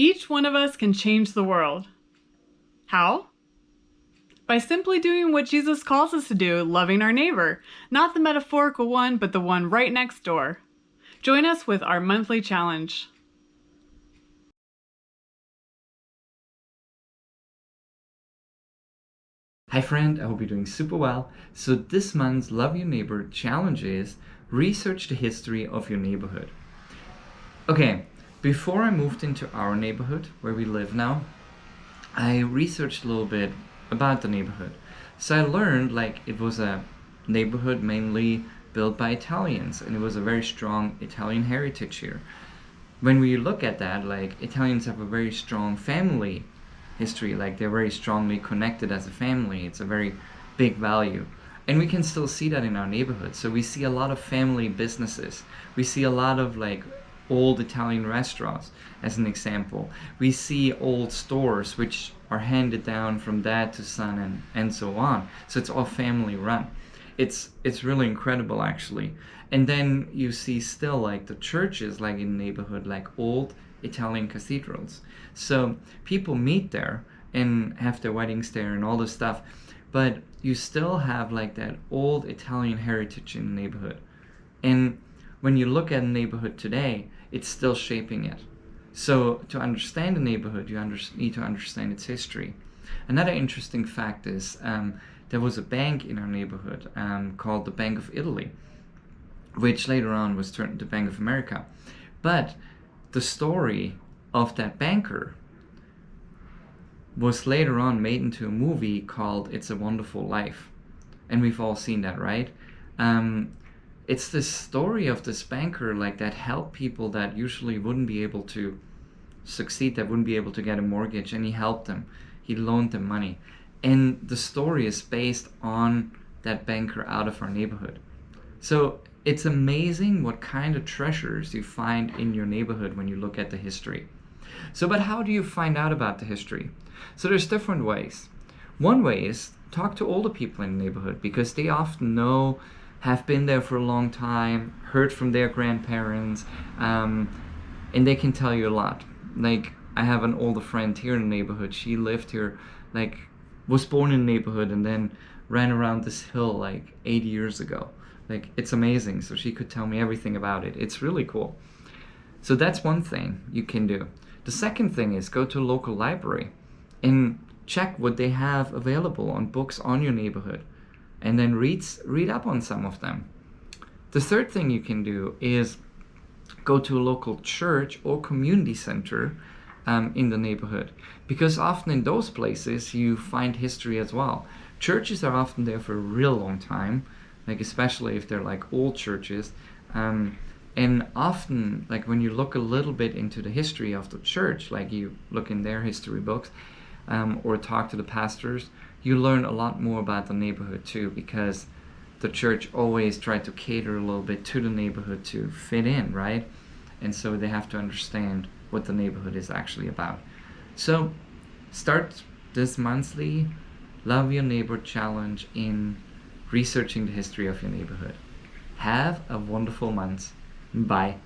Each one of us can change the world. How? By simply doing what Jesus calls us to do, loving our neighbor. Not the metaphorical one, but the one right next door. Join us with our monthly challenge. Hi friend, I hope you're doing super well. So this month's Love Your Neighbor challenge is research the history of your neighborhood. Okay, before I moved into our neighborhood where we live now, I researched a little bit about the neighborhood. So I learned it was a neighborhood mainly built by Italians, and it was a very strong Italian heritage here. When we look at that, Italians have a very strong family history, they're very strongly connected as a family. It's a very big value. And we can still see that in our neighborhood. So we see a lot of family businesses. We see a lot of old Italian restaurants, as an example. We see old stores which are handed down from dad to son and so on. So it's all family run. It's really incredible actually. And then you see still the churches in the neighborhood, old Italian cathedrals. So people meet there and have their weddings there and all this stuff. But you still have that old Italian heritage in the neighborhood. And when you look at a neighborhood today, it's still shaping it. So to understand the neighborhood, you need to understand its history. Another interesting fact is there was a bank in our neighborhood called the Bank of Italy, which later on was turned into Bank of America. But the story of that banker was later on made into a movie called It's a Wonderful Life. And we've all seen that, right? It's this story of this banker that helped people that usually wouldn't be able to succeed, that wouldn't be able to get a mortgage, and he helped them. He loaned them money. And the story is based on that banker out of our neighborhood. So it's amazing what kind of treasures you find in your neighborhood when you look at the history. So, but how do you find out about the history? So there's different ways. One way is talk to older people in the neighborhood, because they often know, have been there for a long time, heard from their grandparents, and they can tell you a lot. I have an older friend here in the neighborhood. She lived here, was born in the neighborhood and then ran around this hill 80 years ago. It's amazing. So she could tell me everything about it. It's really cool. So that's one thing you can do. The second thing is go to a local library and check what they have available on books on your neighborhood, and then read up on some of them. The third thing you can do is go to a local church or community center in the neighborhood, because often in those places you find history as well. Churches are often there for a real long time, especially if they're old churches. And often, when you look a little bit into the history of the church, you look in their history books or talk to the pastors, you learn a lot more about the neighborhood too, because the church always tried to cater a little bit to the neighborhood to fit in, right? And so they have to understand what the neighborhood is actually about. So start this monthly Love Your Neighbor challenge in researching the history of your neighborhood. Have a wonderful month. Bye.